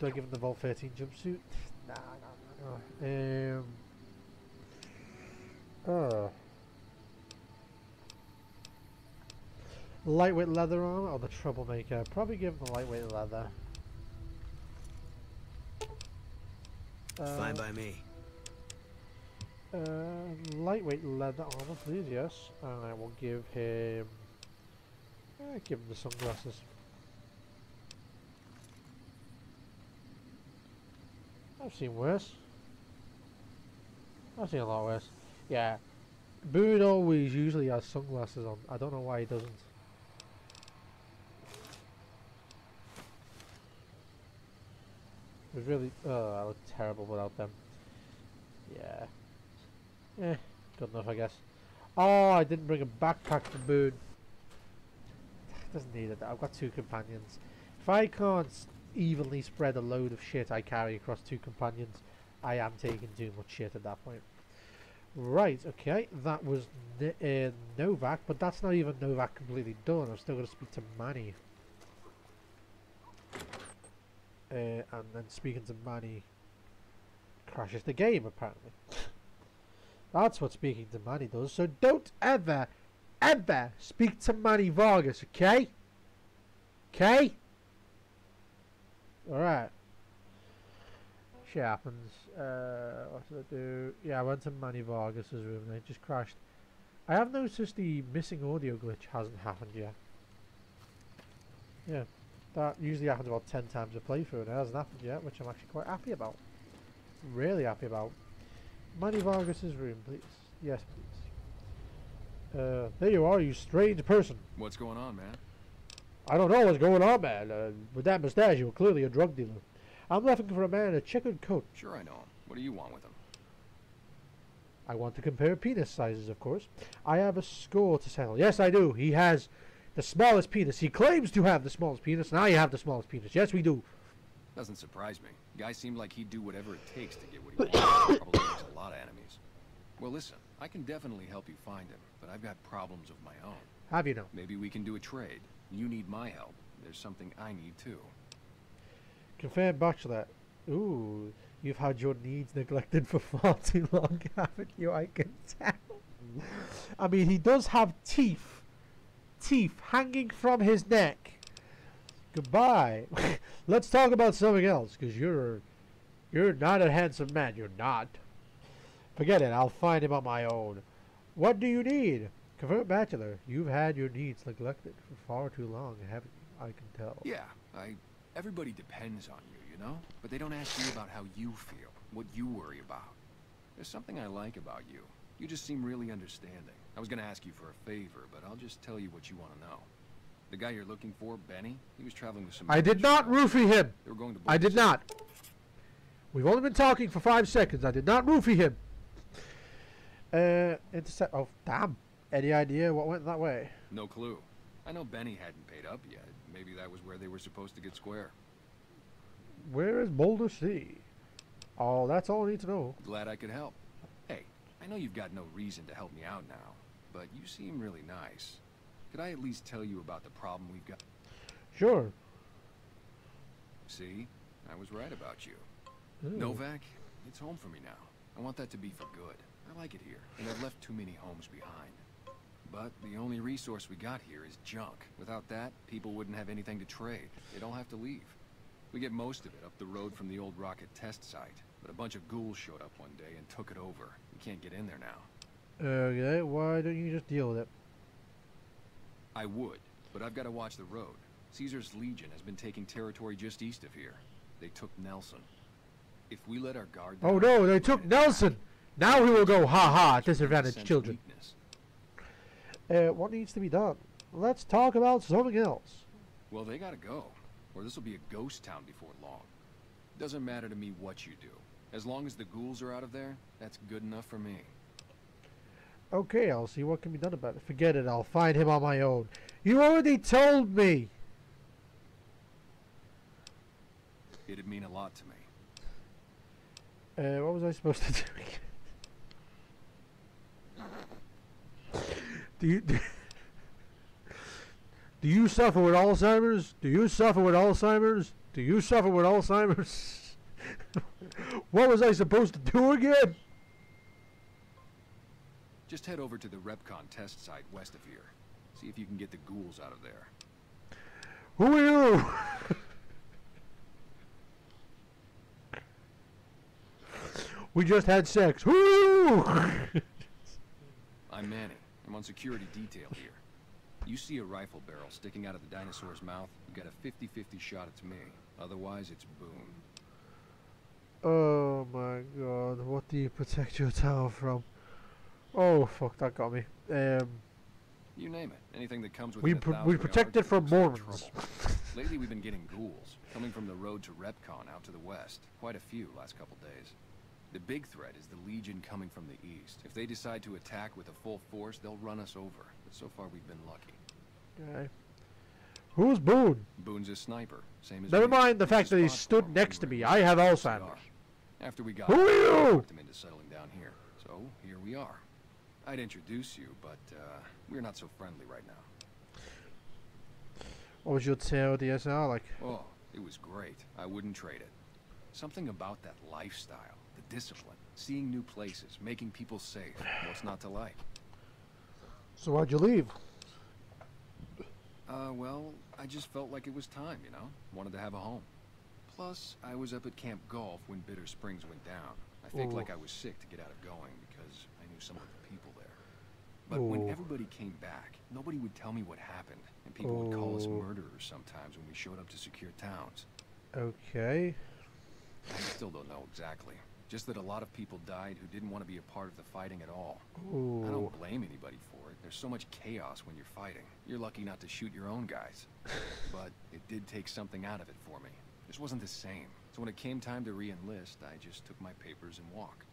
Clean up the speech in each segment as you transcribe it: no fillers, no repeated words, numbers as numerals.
Do I give him the Vault 13 jumpsuit? Nah, no. Lightweight leather armor or the troublemaker? Probably give him the lightweight leather. Fine by me. Lightweight leather armor, please, yes. And I will give him the sunglasses. I've seen worse. I've seen a lot worse. Yeah. Boone always usually has sunglasses on. I don't know why he doesn't. It was really... Oh, I look terrible without them. Yeah. Eh, good enough, I guess. Oh, I didn't bring a backpack for Boone. Doesn't need it. I've got 2 companions. If I can't evenly spread a load of shit I carry across 2 companions, I am taking too much shit at that point. Right, okay. That was Novak, but that's not even Novak completely done. I've still got to speak to Manny. And then speaking to Manny crashes the game, apparently. That's what speaking to Manny does. So don't ever speak to Manny Vargas, okay? Okay? Alright. Shit happens. What did I do? Yeah, I went to Manny Vargas's room and it just crashed. I have noticed the missing audio glitch hasn't happened yet. Yeah. That usually happens about 10 times a playthrough and it hasn't happened yet, which I'm actually quite happy about. Really happy about. Manny Vargas's room, please. Yes, please. There you are, you strange person. What's going on, man? I don't know what's going on, man. With that mustache, you were clearly a drug dealer. I'm looking for a man in a checkered coat. Sure, I know him. What do you want with him? I want to compare penis sizes, of course. I have a score to settle. Yes, I do. He has the smallest penis. He claims to have the smallest penis, and I have the smallest penis. Yes, we do. Doesn't surprise me. Guy seemed like he'd do whatever it takes to get what he wants. Probably makes a lot of enemies. Well, listen, I can definitely help you find him, but I've got problems of my own. Have you now? Maybe we can do a trade. You need my help. There's something I need too. Confirmed bachelor. Ooh, you've had your needs neglected for far too long, haven't you? I can tell. I mean, he does have teeth hanging from his neck. Goodbye. Let's talk about something else, because you're not a handsome man. You're not. Forget it. I'll find him on my own. What do you need? Confirmed bachelor. You've had your needs neglected for far too long, haven't you? I can tell. Yeah, everybody depends on you, you know? But they don't ask you about how you feel, what you worry about. There's something I like about you. You just seem really understanding. I was gonna ask you for a favor, but I'll just tell you what you want to know. The guy you're looking for, Benny, he was traveling with some... I did not roofie him. They were going to... I did not. We've only been talking for 5 seconds. I did not roofie him. Intercept... Oh, damn. Any idea what went that way? No clue. I know Benny hadn't paid up yet. Maybe that was where they were supposed to get square. Where is Boulder City? Oh, that's all I need to know. Glad I could help. Hey, I know you've got no reason to help me out now, but you seem really nice. Could I at least tell you about the problem we've got? Sure. See? I was right about you. Ooh. Novak, it's home for me now. I want that to be for good. I like it here, and I've left too many homes behind. But the only resource we got here is junk. Without that, people wouldn't have anything to trade. They'd all have to leave. We get most of it up the road from the old rocket test site, but a bunch of ghouls showed up one day and took it over. We can't get in there now. Okay, why don't you just deal with it? I would, but I've got to watch the road. Caesar's Legion has been taking territory just east of here. They took Nelson. If we let our guard down... Oh no, they took Nelson! Now we will go ha-ha at disadvantaged children. What needs to be done? Let's talk about something else. Well, they gotta go, or this will be a ghost town before long. Doesn't matter to me what you do. As long as the ghouls are out of there, that's good enough for me. Okay, I'll see what can be done about it. Forget it, I'll find him on my own. You already told me! It'd mean a lot to me. What was I supposed to do? Do you suffer with Alzheimer's? Do you suffer with Alzheimer's? Do you suffer with Alzheimer's? What was I supposed to do again? Just head over to the Repcon test site west of here. See if you can get the ghouls out of there. Who are you? We just had sex. Who are you? I'm Manny. I'm on security detail here. You see a rifle barrel sticking out of the dinosaur's mouth, you got a 50-50 shot it's me. Otherwise, it's Boone. Oh my god, what do you protect your tower from? Oh fuck, that got me. You name it. Anything that comes with we protect it from Mormons. Lately we've been getting ghouls, coming from the road to Repcon out to the west. Quite a few last couple days. The big threat is the Legion coming from the east. If they decide to attack with a full force, they'll run us over. But so far we've been lucky. Okay. Who's Boone? Boone's a sniper, same as Never me. mind the fact that he stood next to me. I have Alzheimer's. After we got Who are you? talked him into settling down here. So here we are. I'd introduce you, but we're not so friendly right now. What was your tail DSR like? Oh, it was great. I wouldn't trade it. Something about that lifestyle, the discipline, seeing new places, making people safe. What's not to like? So why'd you leave? Well, I just felt like it was time, you know? Wanted to have a home. Plus, I was up at Camp Golf when Bitter Springs went down. I faked like I was sick to get out of going because I knew some of the people there. But when everybody came back, nobody would tell me what happened, and people would call us murderers sometimes when we showed up to secure towns. Okay. I still don't know exactly. Just that a lot of people died who didn't want to be a part of the fighting at all. I don't blame anybody for it. There's so much chaos when you're fighting. You're lucky not to shoot your own guys. But it did take something out of it for me. This wasn't the same. So when it came time to re-enlist, I just took my papers and walked.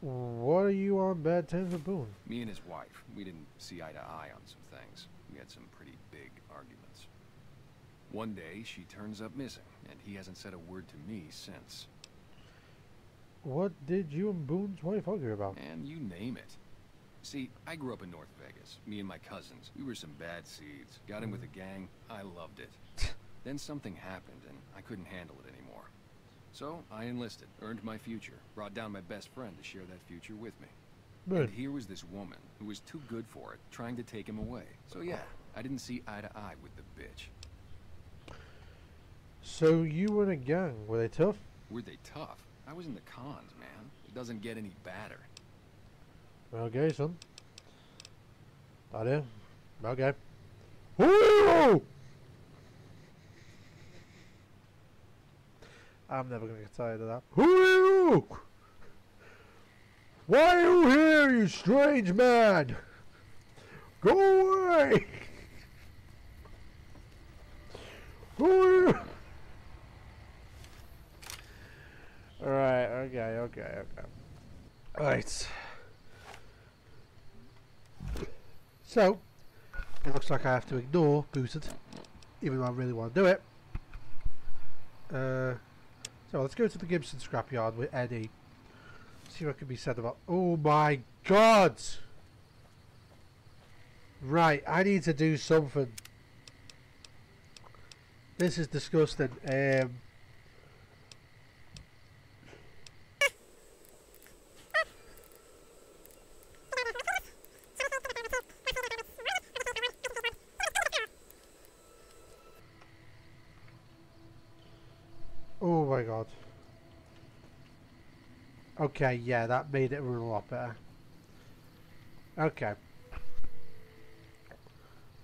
What are you on bad terms with Boone? Me and his wife, we didn't see eye to eye on some things. We had some pretty big arguments. One day, she turns up missing, and he hasn't said a word to me since. What did you and Boone's wife argue about? And you name it. See, I grew up in North Vegas. Me and my cousins. We were some bad seeds. Got in with a gang. I loved it. Then something happened, and I couldn't handle it anymore. So, I enlisted, earned my future, brought down my best friend to share that future with me. And here was this woman, who was too good for it, trying to take him away. So yeah, I didn't see eye to eye with the bitch. So you were in a gang. Were they tough? Were they tough? I was in the cons, man. It doesn't get any badder. Okay, son. That is. Okay. Woo! I'm never gonna get tired of that. Who are you? Why are you here, you strange man? Go away! Who are you? Alright, okay. Alright. So, it looks like I have to ignore Booted, even though I really want to do it. So let's go to the Gibson scrapyard with Eddie. See what can be said about. Oh my god! Right, I need to do something. This is disgusting. Oh my god. Okay, yeah, that made it run a lot better. Okay.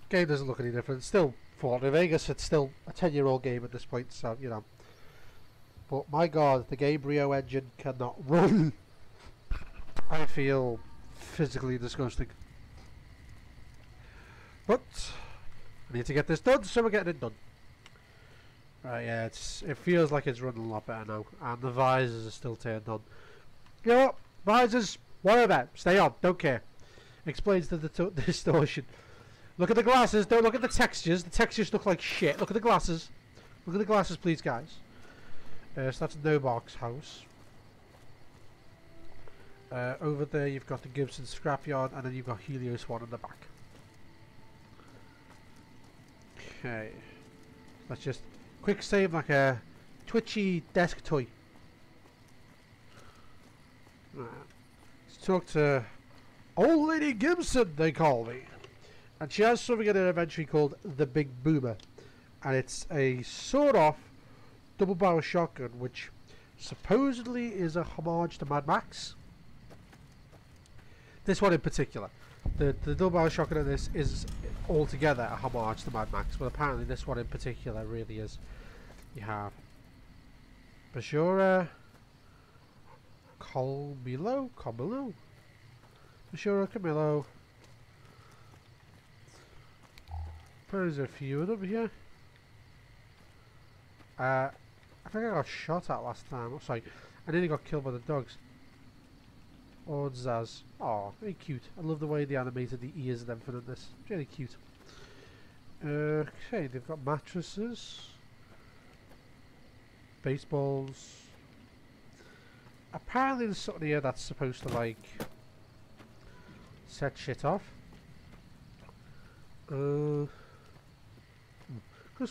Game doesn't look any different. Still Fortnite Vegas, it's still a 10-year-old game at this point, so, you know. But my god, the Gabriel engine cannot run. I feel physically disgusting. But I need to get this done, so we're getting it done. Right, yeah, it feels like it's running a lot better now, and the visors are still turned on. You know what? Visors, whatever, stay on, don't care. Explains the distortion. Look at the glasses, don't look at the textures. The textures look like shit. Look at the glasses. Look at the glasses, please, guys. So that's No Box House. Over there, you've got the Gibson scrapyard, and then you've got Helios 1 in the back. Okay. Let's just Quick save like a twitchy desk toy. Right. Let's talk to Old Lady Gibson, they call me. And she has something in her inventory called the Big Boomer. And it's a sawed-off double-barrel shotgun, which supposedly is a homage to Mad Max. This one in particular. The double-barrel shotgun in this is altogether a homage to Mad Max, but apparently this one in particular really is. You have Bashura, Camilo, Bashura, Camilo. There's a few of them here. I think I got shot at last time. Oh, sorry, I nearly got killed by the dogs. Oh, Zaz. Oh, very cute. I love the way they animated the ears and everything in this. Really cute. Okay, they've got mattresses. Baseballs. Apparently there's something here that's supposed to, like, set shit off. Because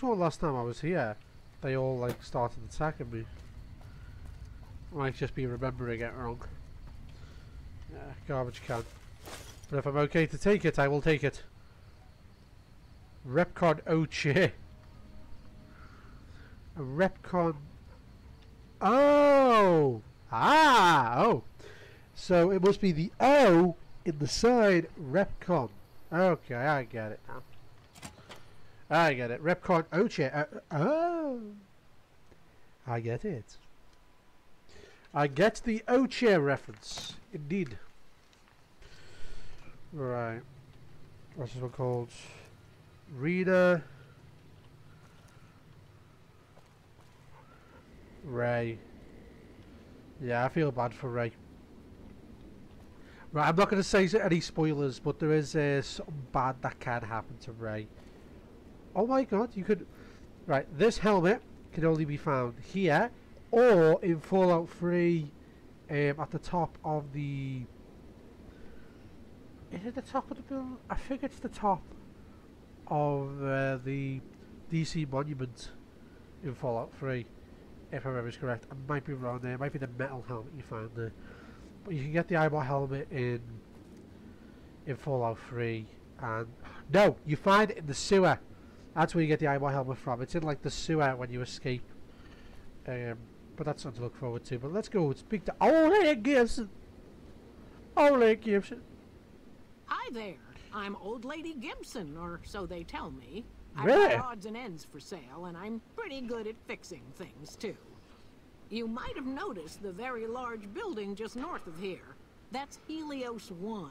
last time I was here, they all, like, started attacking me. I might just be remembering it wrong. Yeah, garbage can. But if I'm okay to take it, I will take it. Repcon Oche. A Repcon. Oh! Ah! Oh! So it must be the O in the side Repcon. Okay, I get it now. I get it. Repcon Oche. Oh! I get it. I get the Oche reference. Indeed. Right. What's this one called? Reader. Ray. Yeah, I feel bad for Ray. Right, I'm not going to say any spoilers, but there is something bad that can happen to Ray. Oh my god, you could... Right, this helmet can only be found here, or in Fallout 3, at the top of the... Is it the top of the building? I think it's the top of the DC monument in Fallout 3, if I remember correct. I might be wrong there. It might be the metal helmet you find there. But you can get the eyeball helmet in Fallout 3, and... No! You find it in the sewer! That's where you get the eyeball helmet from. It's in, like, the sewer when you escape. But that's something to look forward to. But let's go and speak to Old Lady Gibson! Old Lady Gibson! Hi there. I'm Old Lady Gibson, or so they tell me. Really? I've got odds and ends for sale, and I'm pretty good at fixing things, too. You might have noticed the very large building just north of here. That's Helios 1.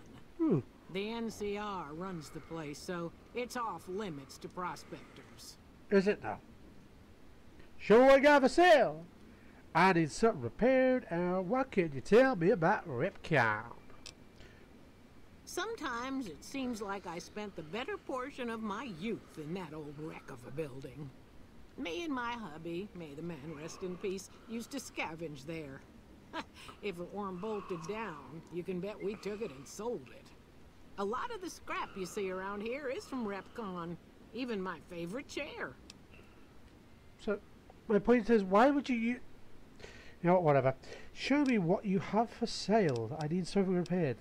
The NCR runs the place, so it's off limits to prospectors. Is it now? Show what I got for sale. I need something repaired, and what can you tell me about Ripcon? Sometimes it seems like I spent the better portion of my youth in that old wreck of a building. Me and my hubby, may the man rest in peace, used to scavenge there. If it weren't bolted down, you can bet we took it and sold it. A lot of the scrap you see around here is from Repcon, even my favorite chair. So, my point is, why would you know what, whatever. Show me what you have for sale. I need something repaired.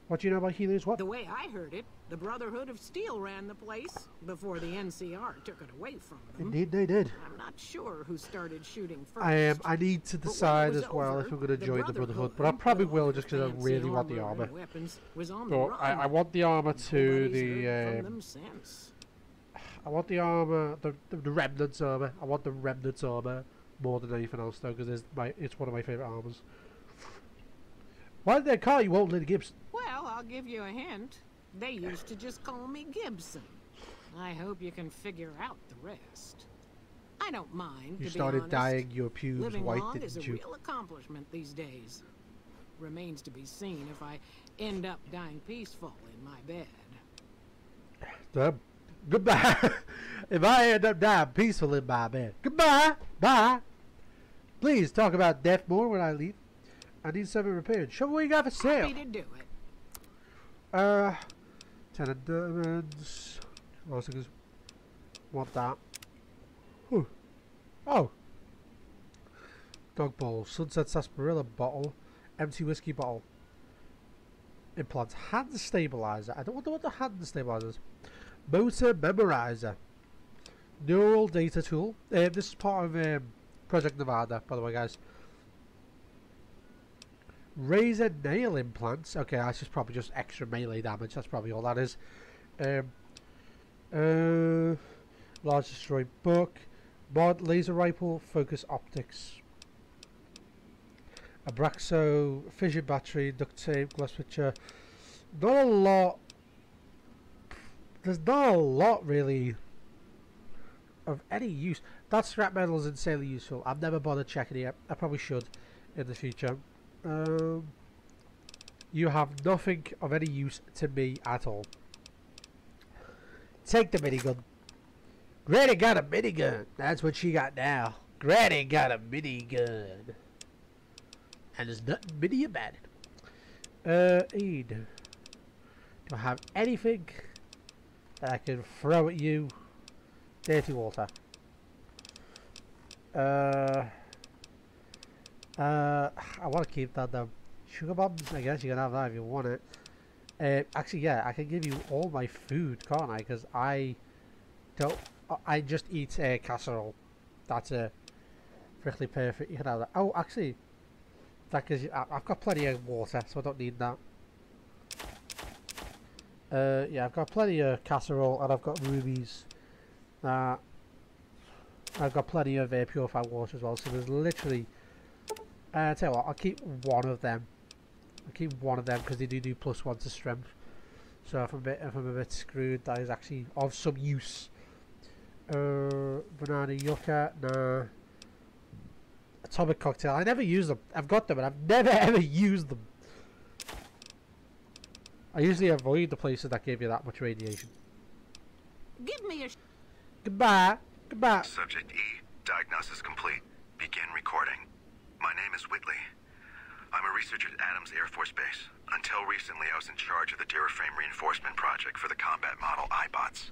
What do you know about Helios? What? The way I heard it, the Brotherhood of Steel ran the place before the NCR took it away from them. Indeed they did. I'm not sure who started shooting first. I need to decide as well if I'm going to join the Brotherhood, but I probably will just because I really want the armor. So I want the armor to the... I want the armor, the Remnants armor. I want the Remnants armor more than anything else though, because it's one of my favourite armors. Why did they call you Old Lady Gibson? Well, I'll give you a hint. They used to just call me Gibson. I hope you can figure out the rest. I don't mind, You to started be honest. dyeing your pubes Living white, long is a didn't you? real accomplishment these days. Remains to be seen if I end up dying peaceful in my bed. Goodbye. If I end up dying peaceful in my bed. Goodbye. Bye. Please talk about death more when I leave. I need something repaired. Show me what you got for sale. Happy to do it. 10 of diamonds. Also, want that. Whew. Oh. Dog bowl. Sunset sarsaparilla bottle. Empty whiskey bottle. Implants. Hand stabilizer. I don't wonder what the hand stabilizer is. Motor memorizer. Neural data tool. This is part of Project Nevada, by the way, guys. Razor nail implants. Okay, that's just probably just extra melee damage. That's probably all that is. Large destroyed book. Mod laser rifle. Focus optics. Abraxo. Fission battery. Duct tape. Glass picture. Not a lot. There's not a lot really of any use. That scrap metal is insanely useful. I've never bothered checking it. I probably should in the future. You have nothing of any use to me at all. Take the minigun. Granny got a minigun. That's what she got now. Granny got a minigun. And there's nothing mini about it. Aid. Do I have anything that I can throw at you? Dirty water. I want to keep that though. Sugar bombs, I guess you can have that if you want it. Actually, yeah, I can give you all my food, can't I? Because I don't. I just eat casserole. That's strictly perfect. You can have that. Oh, actually, that gives you. I've got plenty of water, so I don't need that. Yeah, I've got plenty of casserole, and I've got rubies. I've got plenty of purified water as well. So there's literally. Tell you what, I'll keep one of them. I'll keep one of them because they do +1 to strength. So if I'm a bit screwed, that is actually of some use. Banana yucca, nah. Atomic cocktail. I never use them. I've got them, and I've never ever used them. I usually avoid the places that give you that much radiation. Give me a. Goodbye. Goodbye. Subject E, diagnosis complete. Begin recording. My name is Whitley. I'm a researcher at Adams Air Force Base. Until recently, I was in charge of the Duraframe reinforcement project for the combat model iBots.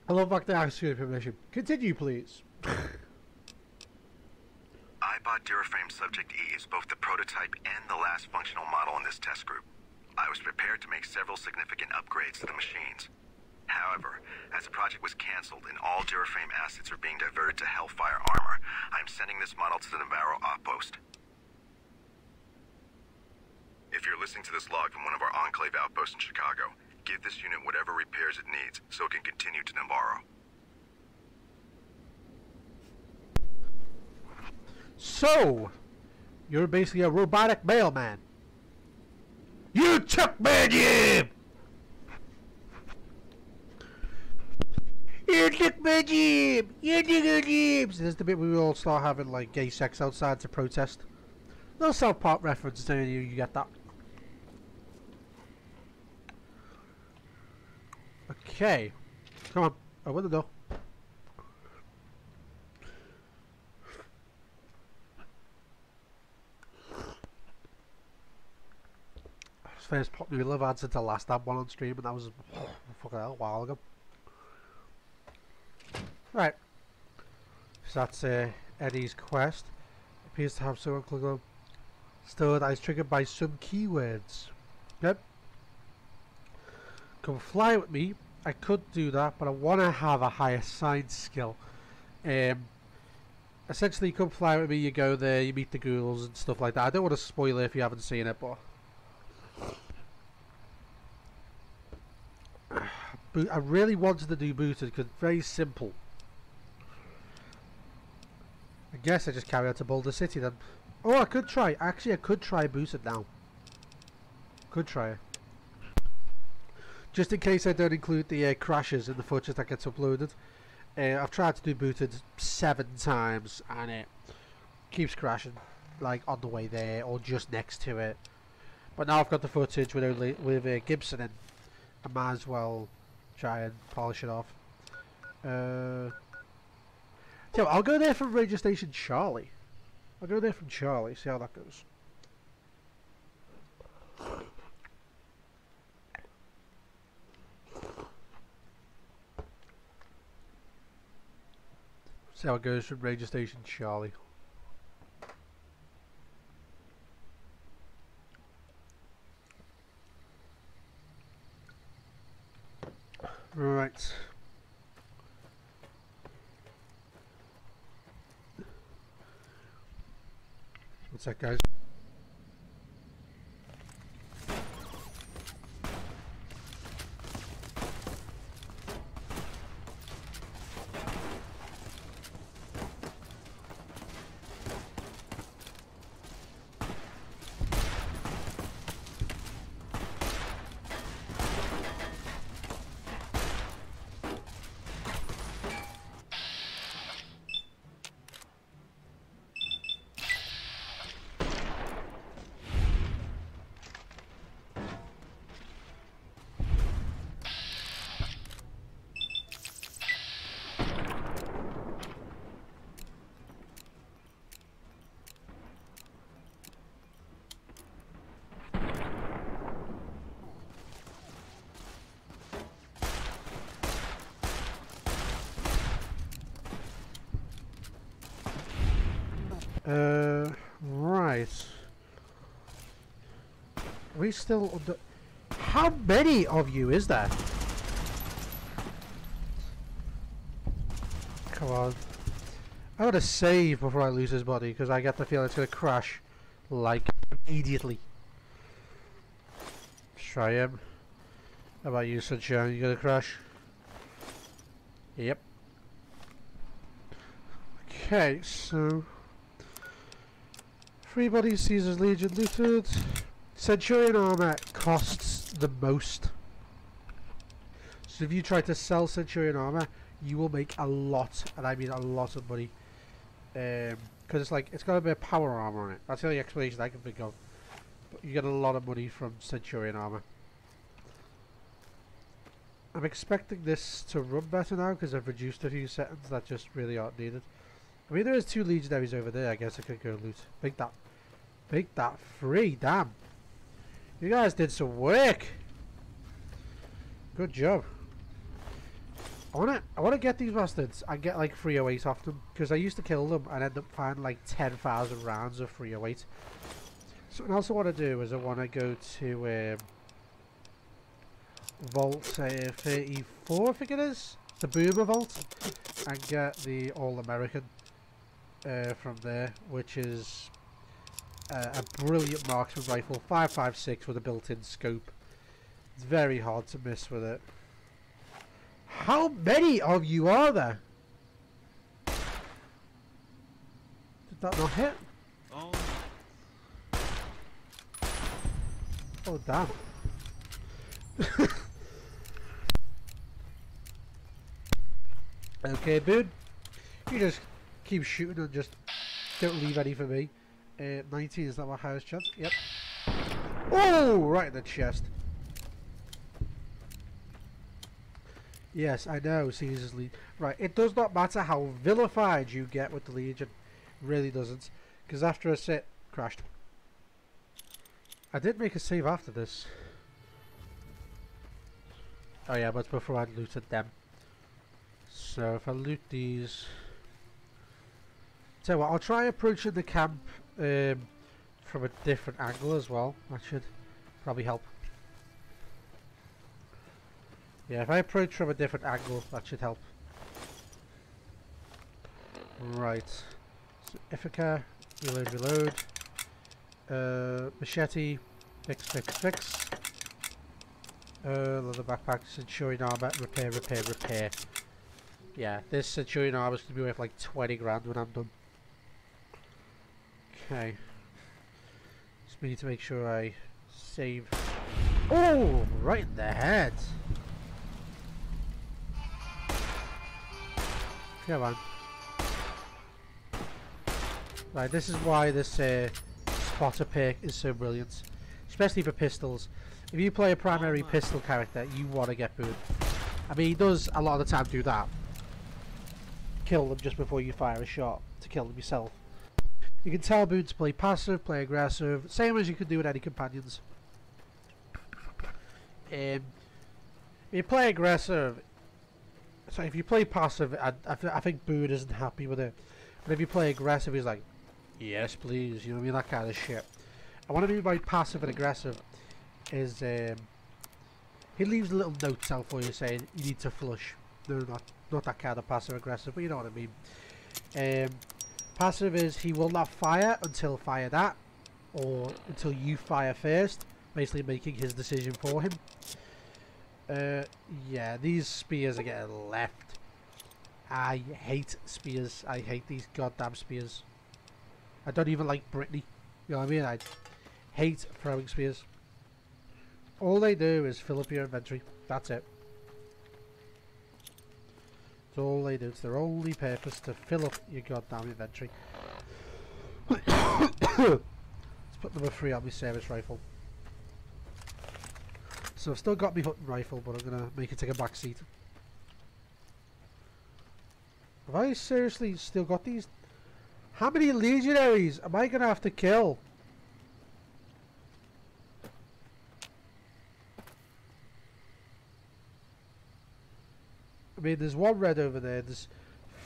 I love back to ask you information. Continue, please. iBot Duraframe Subject E is both the prototype and the last functional model in this test group. I was prepared to make several significant upgrades to the machines. However, as the project was cancelled and all Duraframe assets are being diverted to Hellfire armor, I'm sending this model to the Navarro outpost. If you're listening to this log from one of our Enclave outposts in Chicago, give this unit whatever repairs it needs so it can continue to Navarro. So, you're basically a robotic mailman. You took my job! You took my job! You took our jobs! This is the bit where we all start having like gay sex outside to protest. No South Park reference to you, you get that. Okay. Come on, open the door. First popular love answer to last had one on stream, and that was fucking hell, a while ago. Right. So that's Eddie's quest. Appears to have some unclickable stored that is triggered by some keywords. Yep. Come fly with me. I could do that, but I want to have a higher science skill. Essentially, come fly with me. You go there, you meet the ghouls and stuff like that. I don't want to spoil it if you haven't seen it, but. I really wanted to do booted because it's very simple. I guess I just carry on to Boulder City then. Oh, I could try. Actually, I could try booted now. Could try it. Just in case I don't include the crashes in the footage that gets uploaded. I've tried to do booted 7 times and it keeps crashing. Like on the way there or just next to it. But now I've got the footage with Gibson in. I might as well try and polish it off. So I'll go there from Radio Station Charlie. I'll go there from Charlie, see how that goes. See how it goes from Ranger Station Charlie. Right. What's that, guys? Right. Are we still under... How many of you is there? Come on. I gotta save before I lose his body, because I get the feeling it's gonna crash, like, immediately. Let's try him. How about you, Sunshine? You gonna crash? Yep. Okay, so... 3 bodies, Caesar's Legion looted. Centurion armor costs the most. So if you try to sell Centurion armor, you will make a lot, and I mean a lot of money. Because it's like, it's got a bit of power armor on it. That's the only explanation I can think of. But you get a lot of money from Centurion armor. I'm expecting this to run better now, because I've reduced a few settings that just really aren't needed. I mean, there is 2 legionaries over there. I guess I could go loot. Make that free. Damn. You guys did some work. Good job. I wanna get these bastards and get like 308 off them, because I used to kill them and end up finding like 10,000 rounds of 308. So what I also want to do is I want to go to Vault 34, I think it is, the Boomer Vault, and get the All-American from there, which is a brilliant marksman rifle, 5.56 with a built-in scope. It's very hard to miss with it. How many of you are there? Did that not hit? Oh, Oh damn. Okay, dude. You just keep shooting and just don't leave any for me. 19 is that my highest chance? Yep. Oh, right in the chest. Yes, I know, Caesar's Legion. Right, it does not matter how vilified you get with the Legion. Really doesn't. Because after a set, crashed. I did make a save after this. Oh yeah, but before I looted them. So if I loot these... Tell you what, I'll try approaching the camp from a different angle as well. That should probably help. Yeah, if I approach from a different angle, that should help. Right. So Ithaca, reload. Machete, fix. Leather backpack, Centurion armor, repair. Yeah, this Centurion armor is going to be worth like 20 grand when I'm done. Okay. Just need to make sure I save. Oh, right in the head. Come on. Right, this is why this spotter pick is so brilliant, especially for pistols. If you play a primary pistol character, you want to get booed. I mean, he does a lot of the time do that. Kill them just before you fire a shot to kill them yourself. You can tell Boone to play passive, play aggressive, same as you can do with any companions. If you play aggressive, So if you play passive, I think Boone isn't happy with it. But if you play aggressive, he's like, yes, please. You know what I mean? That kind of shit. And what I mean by passive and aggressive is he leaves little notes out for you saying you need to flush. No, not that kind of passive aggressive, but you know what I mean. Passive is he will not fire until fired at, or until you fire first, basically making his decision for him. Yeah, these spears are getting left. I hate spears. I hate these goddamn spears. I don't even like Brittany. You know what I mean? I hate throwing spears. All they do is fill up your inventory. That's it. That's all they do. It's their only purpose, to fill up your goddamn inventory. Let's put number 3 on my service rifle. So I've still got my hunting rifle, but I'm going to make it take a back seat. Have I seriously still got these? How many legionaries am I going to have to kill? I mean, there's 1 red over there. There's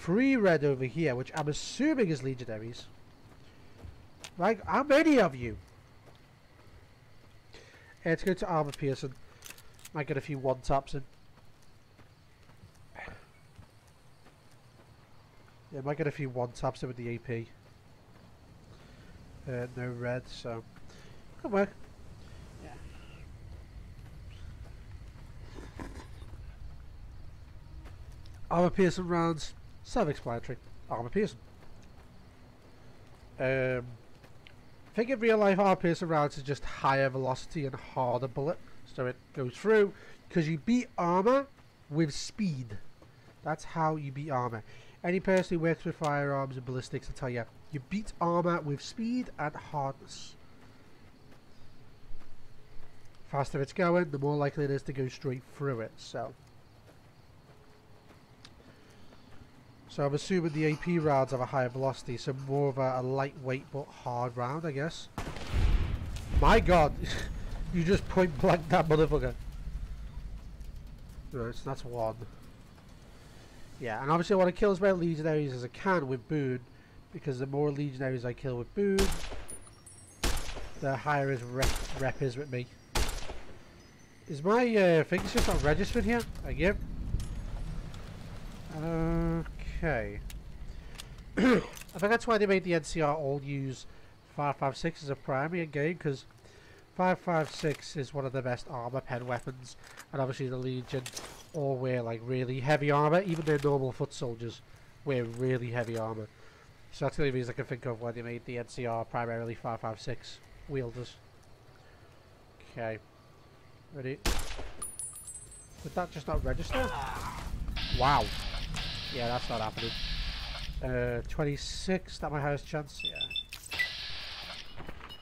3 red over here, which I'm assuming is legionaries. Like, how many of you? Let's go to armor piercing. Might get a few 1-taps in. Yeah, might get a few 1-taps in with the AP. No red, so could work. Yeah. Armor piercing rounds, self-explanatory. Armor piercing. I think in real life armor piercing rounds is just higher velocity and harder bullet, so it goes through because you beat armor with speed. That's how you beat armor. Any person who works with firearms and ballistics will tell you, you beat armor with speed and hardness. Faster it's going, the more likely it is to go straight through it. So I'm assuming the AP rounds have a higher velocity, so more of a lightweight but hard round, I guess. My god, you just point blank that motherfucker. Right, so that's 1. Yeah, and obviously I want to kill as many legionaries as I can with Boone, because the more legionaries I kill with Boone, the higher his rep is with me. Is my things just not registered here? Again? Okay. I think that's why they made the NCR all use 5.56 as a primary in game, because 5.56 is one of the best armor pen weapons, and obviously the Legion all wear like really heavy armor. Even their normal foot soldiers wear really heavy armor. So that's the only reason I can think of why they made the NCR primarily 5.56 wielders. Okay. Ready? Did that just not register? Wow. Yeah, that's not happening. 26, that my highest chance? Yeah.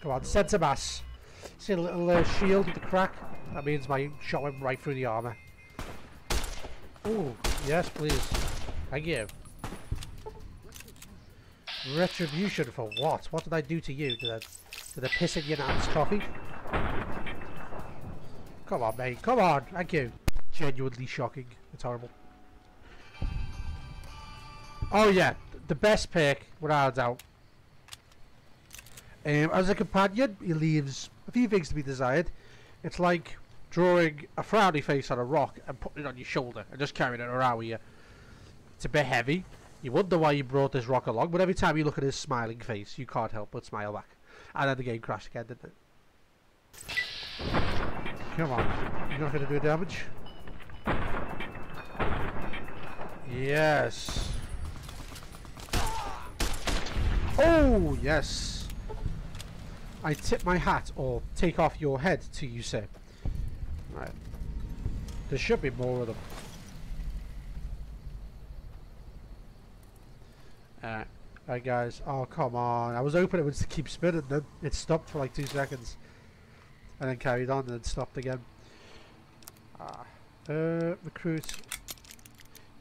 Come on, sensor mass. See a little shield with the crack? That means my shot went right through the armor. Oh, yes, please. Thank you. Retribution for what? What did I do to you? Did I piss in your nan's coffee? Come on, mate. Come on. Thank you. Genuinely shocking. It's horrible. Oh, yeah. The best pick, without a doubt. As a companion, he leaves a few things to be desired. It's like drawing a frowny face on a rock and putting it on your shoulder and just carrying it around with you. It's a bit heavy. You wonder why you brought this rock along, but every time you look at his smiling face, you can't help but smile back. And then the game crashed again, didn't it? Come on. You're not going to do damage? Yes. Oh, yes. I tip my hat or take off your head to you, sir. Right. There should be more of them. Alright guys. Oh, come on. I was hoping it would keep spinning then. It stopped for like 2 seconds. And then carried on and then stopped again. Recruit.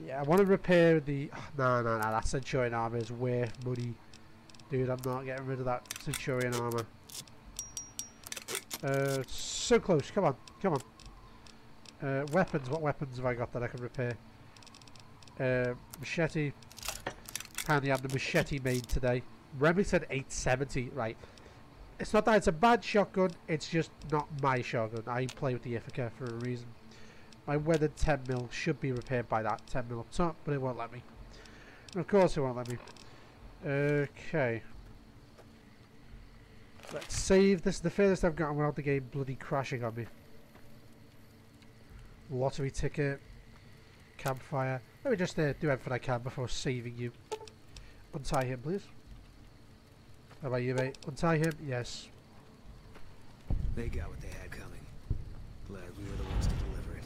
Yeah, I want to repair the... No, that Centurion armor is way money. Dude, I'm not getting rid of that Centurion armor. So close. Come on. Weapons. What weapons have I got that I can repair? Machete. Apparently I had the machete made today. Remy said 870. Right. It's not that it's a bad shotgun, it's just not my shotgun. I play with the Ithaca for a reason. My weathered 10mm should be repaired by that 10mm up top, but it won't let me. And of course it won't let me. Okay. Let's save. This is the furthest I've gotten without the game bloody crashing on me. Lottery ticket. Campfire. Let me just do everything I can before saving you. Untie him, please. How about you, mate? Untie him? Yes. They got what they had coming. Glad we were the ones to deliver it.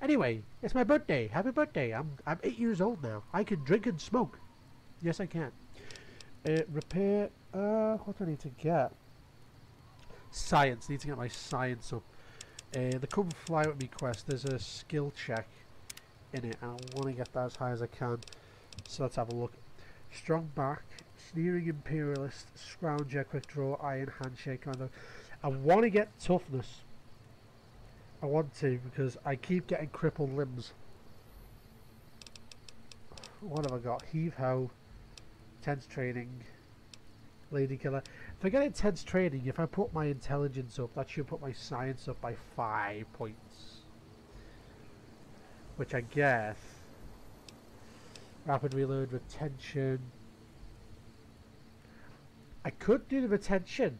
Anyway, it's my birthday. Happy birthday. I'm 8 years old now. I can drink and smoke. Yes, I can. Repair. What do I need to get? Science. Need to get my science up. The Come Fly With Me quest. There's a skill check in it, and I want to get that as high as I can. So let's have a look. Strong back, sneering imperialist, scrounger, quick draw, iron handshake. I want to get toughness. I want to because I keep getting crippled limbs. What have I got? Heave ho, intense training, lady killer. If I get intense training, if I put my intelligence up, that should put my science up by 5 points. Which I guess. Rapid reload, retention. I could do the retention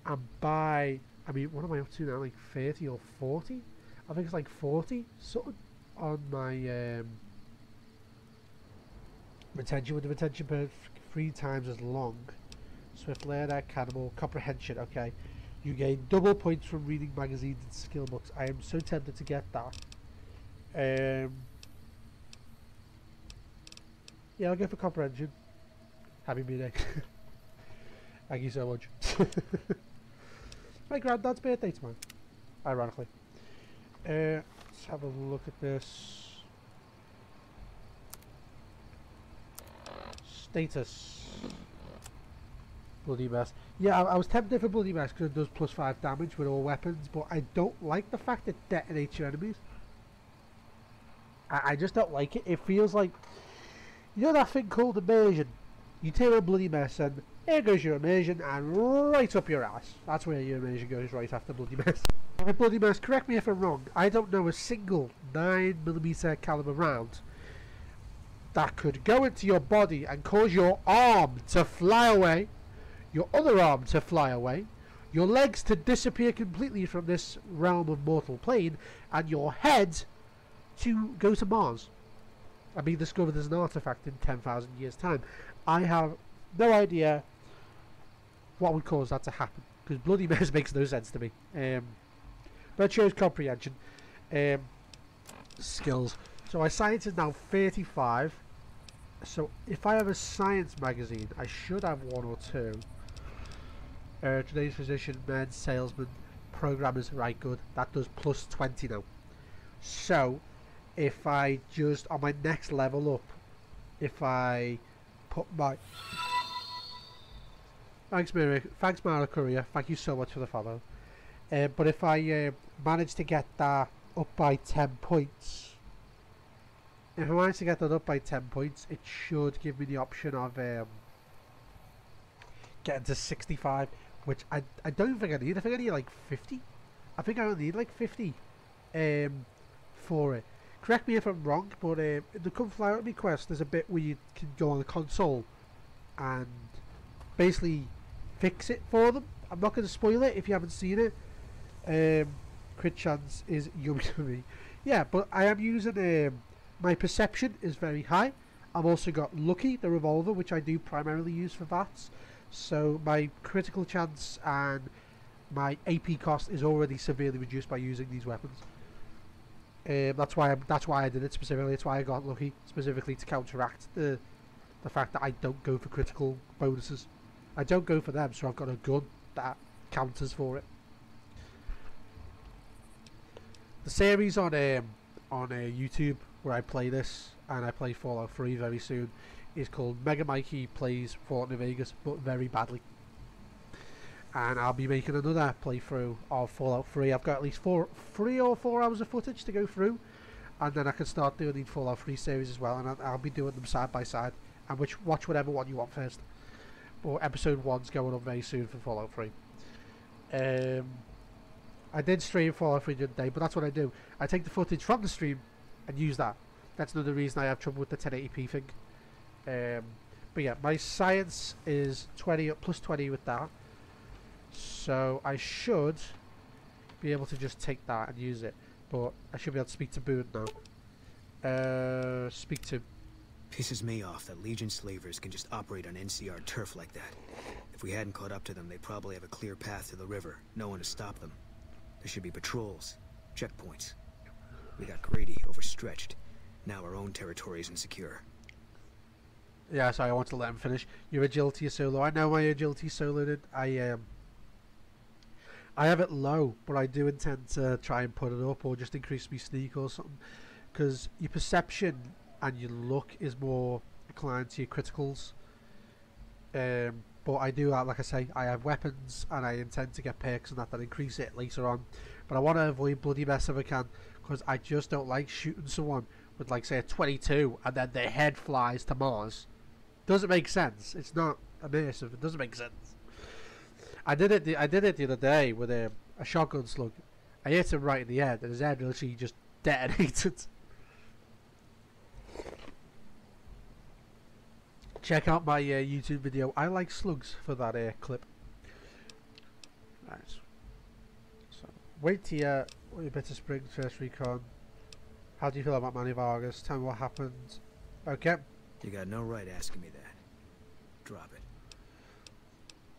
and buy. I mean, what am I up to now? Like 30 or 40? I think it's like 40 something on my retention, with the retention per 3 times as long. Swift learner, cannibal, comprehension. Okay, you gain double points from reading magazines and skill books. I am so tempted to get that. Yeah, I'll go for comprehension. Happy birthday. Thank you so much. My granddad's birthday tomorrow, ironically. Let's have a look at this. Status. Bloody mess. Yeah, I was tempted for bloody mess because it does +5 damage with all weapons, but I don't like the fact it detonates your enemies. I just don't like it. It feels like, you know that thing called immersion? You take a bloody mess and here goes your immersion and right up your ass. That's where your immersion goes, right after bloody mess. Bloody mess, correct me if I'm wrong, I don't know a single 9mm caliber round that could go into your body and cause your arm to fly away, your other arm to fly away, your legs to disappear completely from this realm of mortal plane, and your head to go to Mars and be discovered as an artifact in 10,000 years' time. I have no idea what would cause that to happen, because bloody mess makes no sense to me. But I chose comprehension. Skills. So my science is now 35. So if I have a science magazine, I should have 1 or 2. Today's physician, men, salesman, programmers. Right, good. That does +20 now. So if I just, on my next level up, if I put my... Thanks, Mara Courier. Thank you so much for the follow. But if I manage to get that up by 10 points, if I manage to get that up by 10 points, it should give me the option of getting to 65, which I don't think I need. I think I need like 50. I think I only need like 50 for it. Correct me if I'm wrong, but in the Come Fly With Me quest, there's a bit where you can go on the console and basically fix it for them. I'm not going to spoil it if you haven't seen it. Crit chance is yummy for me. Yeah, but I am using... my perception is very high. I've also got Lucky, the revolver, which I do primarily use for VATS. So my critical chance and my AP cost is already severely reduced by using these weapons. That's why I did it specifically. That's why I got Lucky specifically, to counteract the fact that I don't go for critical bonuses. I don't go for them, so I've got a gun that counters for it. The series on YouTube where I play this, and I play Fallout 3 very soon, is called Megamikey Plays Fortnite Vegas, but very badly. and I'll be making another playthrough of Fallout 3. I've got at least 3 or 4 hours of footage to go through, and then I can start doing the Fallout 3 series as well, and I'll be doing them side by side, and watch whatever one you want first. But episode 1's going up very soon for Fallout 3. I did stream Fallout 3 the other day, but that's what I do. I take the footage from the stream and use that. That's another reason I have trouble with the 1080p thing. But yeah, my science is 20 plus 20 with that. So I should be able to just take that and use it. But I should be able to speak to Boone now. Speak to... Pisses me off that Legion slavers can just operate on NCR turf like that. If we hadn't caught up to them, they'd probably have a clear path to the river. No one to stop them. There should be patrols, checkpoints. We got greedy, overstretched. Now our own territory is insecure. Yeah, sorry, I want to let him finish. Your agility is so low. I know my agility is so low. I have it low, but I do intend to try and put it up or just increase my sneak or something. Because your perception and your luck is more inclined to your criticals. But I do have, like I say, I have weapons and I intend to get perks and that increase it later on. But I want to avoid bloody mess if I can, because I just don't like shooting someone with, like, say, a 22 and then their head flies to Mars. Doesn't make sense. It's not immersive. It doesn't make sense. I did it the other day with a shotgun slug. I hit him right in the head, and his head literally just detonated. Check out my YouTube video. I like slugs for that clip. Nice. So wait till Bitter Springs first recon. How do you feel about Manny Vargas? Tell me what happened. Okay. You got no right asking me that. Drop it.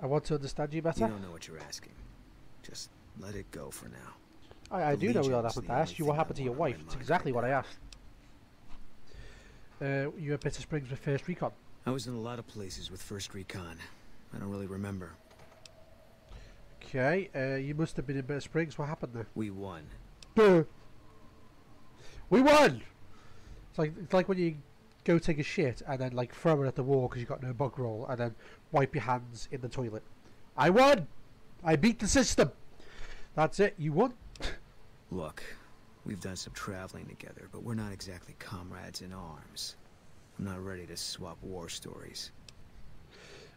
I want to understand you better. You don't know what you're asking. Just let it go for now. I do know what happened. I asked you what happened to your wife. It's exactly what I asked. You at Bitter Springs with first recon. I was in a lot of places with first recon. I don't really remember. Okay, you must have been in Bitter Springs. What happened there? We won. Duh. We won! It's like when you go take a shit and then like throw it at the wall because you got no bug roll and then wipe your hands in the toilet. I won! I beat the system! That's it, you won. Look, we've done some traveling together, but we're not exactly comrades in arms. I'm not ready to swap war stories.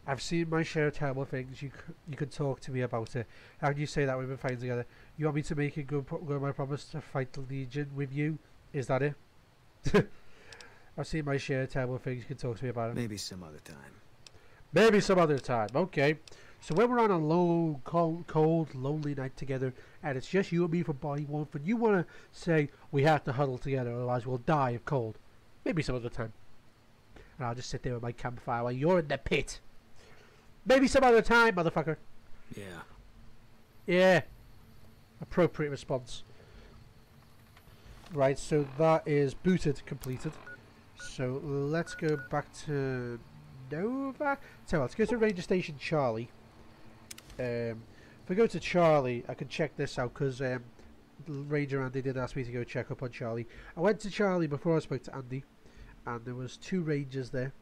I've seen my share of terrible things. You can talk to me about it. How can you say that we've been fighting together? You want me to make a good my promise to fight the Legion with you? Is that it? I've seen my share of terrible things. You can talk to me about it. Maybe some other time. Maybe some other time. Okay. So when we're on a low, cold, lonely night together, and it's just you and me for body warmth, and you want to say we have to huddle together, otherwise we'll die of cold. Maybe some other time. And I'll just sit there with my campfire while you're in the pit. Maybe some other time, motherfucker. Yeah. Yeah. Appropriate response. Right, so that is booted, completed. So let's go back to Nova. So let's go to Ranger Station Charlie. If we go to Charlie, I can check this out because Ranger Andy did ask me to go check up on Charlie. I went to Charlie before I spoke to Andy, and there was 2 Rangers there.